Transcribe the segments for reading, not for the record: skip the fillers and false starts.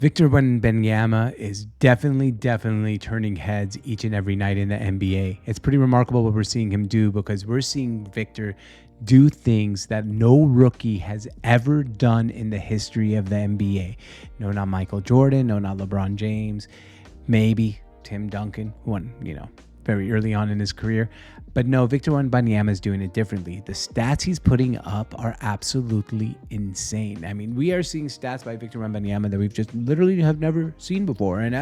Victor Wembanyama is definitely turning heads each and every night in the NBA. It's pretty remarkable what we're seeing him do, because we're seeing Victor do things that no rookie has ever done in the history of the NBA. No, not Michael Jordan. No, not LeBron James. Maybe Tim Duncan, one, very early on in his career. But no, Victor Wembanyama is doing it differently. The stats he's putting up are absolutely insane. I mean, we are seeing stats by Victor Wembanyama that we've just literally have never seen before, and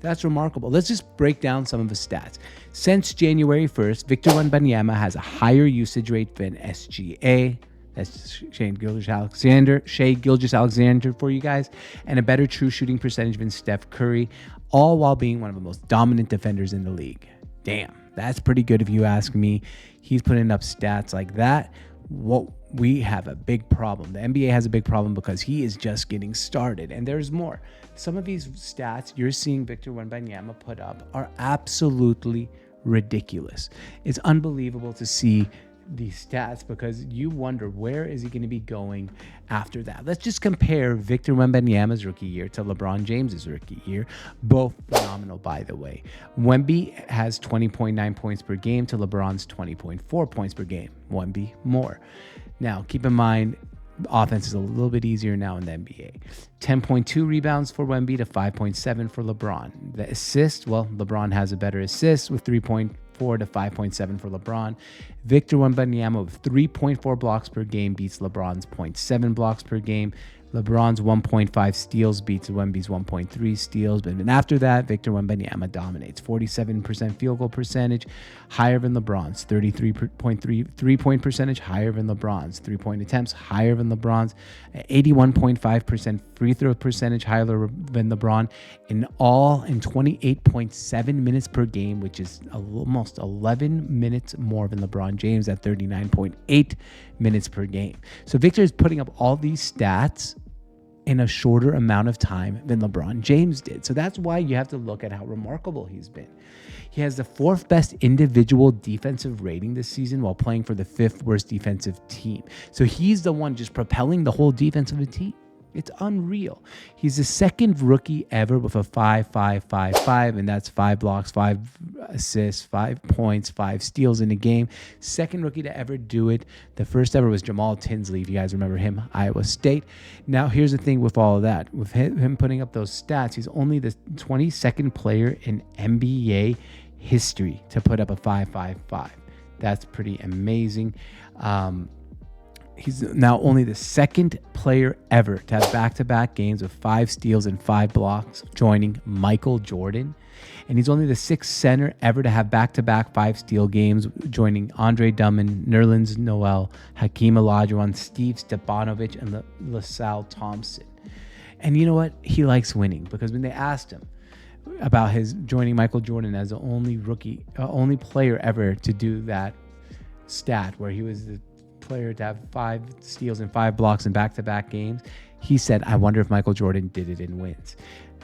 that's remarkable. Let's just break down some of his stats. Since January 1st, Victor Wembanyama has a higher usage rate than SGA. That's Shai Gilgeous-Alexander for you guys, and a better true shooting percentage than Steph Curry, all while being one of the most dominant defenders in the league. Damn, that's pretty good if you ask me. He's putting up stats like that. We have a big problem. The NBA has a big problem because he is just getting started, and there's more. Some of these stats you're seeing Victor Wembanyama put up are absolutely ridiculous. It's unbelievable to see these stats, because you wonder, where is he going to be going after that? Let's just compare Victor Wembanyama's rookie year to LeBron James's rookie year. Both phenomenal, by the way. Wemby has 20.9 points per game to LeBron's 20.4 points per game. Wemby more. Now, keep in mind, offense is a little bit easier now in the NBA. 10.2 rebounds for Wemby to 5.7 for LeBron. The assist, well, LeBron has a better assist with 3.4 to 5.7 for LeBron. Victor Wembanyama with 3.4 blocks per game beats LeBron's 0.7 blocks per game. LeBron's 1.5 steals beats Wemby's 1.3 steals. But then after that, Victor Wembanyama dominates. 47% field goal percentage, higher than LeBron's. 33.3 three-point percentage, higher than LeBron's. 3-point attempts, higher than LeBron's. 81.5% free throw percentage, higher than LeBron. In 28.7 minutes per game, which is almost 11 minutes more than LeBron James at 39.8 minutes per game. So Victor is putting up all these stats in a shorter amount of time than LeBron James did. So that's why you have to look at how remarkable he's been. He has the 4th best individual defensive rating this season while playing for the 5th worst defensive team. So he's the one just propelling the whole defense of the team. It's unreal. He's the second rookie ever with a 5-5-5-5, and that's 5 blocks, 5 assists, 5 points, 5 steals in a game. Second rookie to ever do it. The first ever was Jamal Tinsley, if you guys remember him, Iowa State. Now, here's the thing with all of that. With him putting up those stats, he's only the 22nd player in NBA history to put up a 5-5-5. That's pretty amazing. He's now only the second player ever to have back-to-back games with 5 steals and 5 blocks, joining Michael Jordan. And he's only the 6th center ever to have back-to-back 5-steal games, joining Andre Drummond, Nerlens Noel, Hakeem Olajuwon, Steve Stepanovic, and LaSalle Thompson. And you know what? He likes winning, because when they asked him about his joining Michael Jordan as the only player ever to do that stat, where he was the player to have 5 steals and 5 blocks in back-to-back games, he said, I wonder if Michael Jordan did it in wins.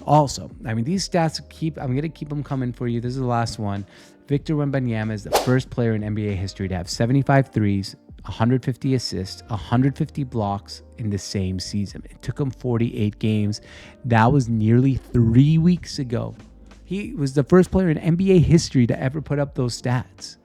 Also, I mean, these stats I'm going to keep them coming for you. This is the last one. Victor Wembanyama is the first player in NBA history to have 75 threes, 150 assists, 150 blocks in the same season. It took him 48 games. That was nearly 3 weeks ago. He was the first player in NBA history to ever put up those stats.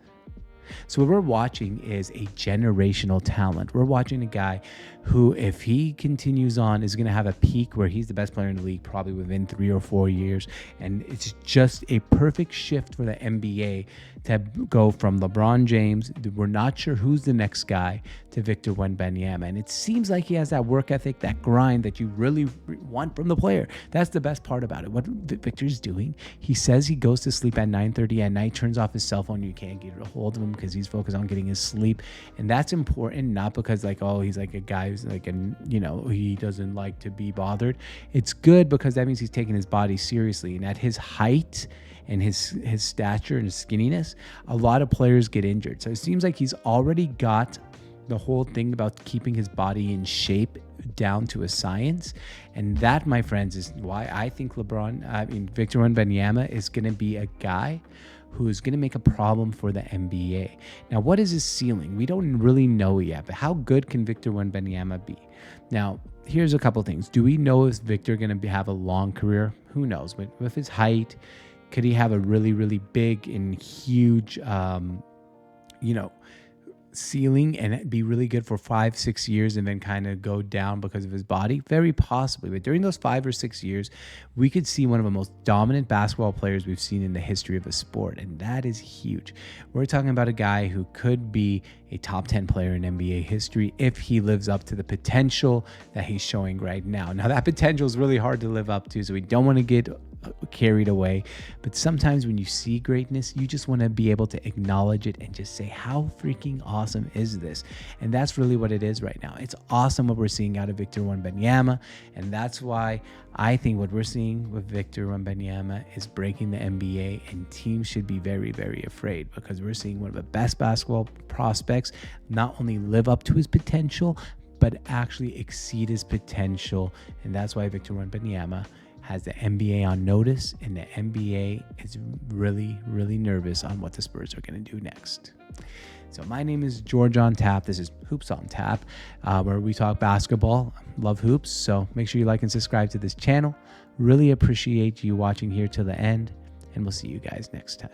So what we're watching is a generational talent. We're watching a guy who, if he continues on, is going to have a peak where he's the best player in the league probably within 3 or 4 years. And it's just a perfect shift for the NBA to go from LeBron James, we're not sure who's the next guy, to Victor Wembanyama. And it seems like he has that work ethic, that grind that you really want from the player. That's the best part about it. What Victor's doing, he says he goes to sleep at 9:30 at night, turns off his cell phone. You can't get a hold of him because he's focused on getting his sleep. And that's important, not because he's like a guy who's like, he doesn't like to be bothered. It's good because that means he's taking his body seriously. And at his height and his stature and his skinniness, a lot of players get injured. So it seems like he's already got the whole thing about keeping his body in shape down to a science. And that, my friends, is why I think Victor Wembanyama is going to be a guy who is going to make a problem for the NBA. Now, what is his ceiling? We don't really know yet, but how good can Victor Wembanyama be? Now, here's a couple things. Do we know is Victor going to have a long career? Who knows? With his height, could he have a really, really big and huge, ceiling and be really good for 5-6 years and then kind of go down because of his body? Very possibly. But during those 5 or 6 years, we could see one of the most dominant basketball players we've seen in the history of the sport. And that is huge. We're talking about a guy who could be a top 10 player in NBA history if he lives up to the potential that he's showing right now. Now, that potential is really hard to live up to, so we don't want to get carried away. But sometimes when you see greatness, you just want to be able to acknowledge it and just say, how freaking awesome is this? And that's really what it is right now. It's awesome what we're seeing out of Victor Wembanyama. And that's why I think what we're seeing with Victor Wembanyama is breaking the NBA, and teams should be very, very afraid, because we're seeing one of the best basketball prospects not only live up to his potential, but actually exceed his potential. And that's why Victor Wembanyama has the NBA on notice, and the NBA is really, really nervous on what the Spurs are going to do next. So my name is George on Tap. This is Hoops on Tap, where we talk basketball. Love hoops. So make sure you like and subscribe to this channel. Really appreciate you watching here till the end, and we'll see you guys next time.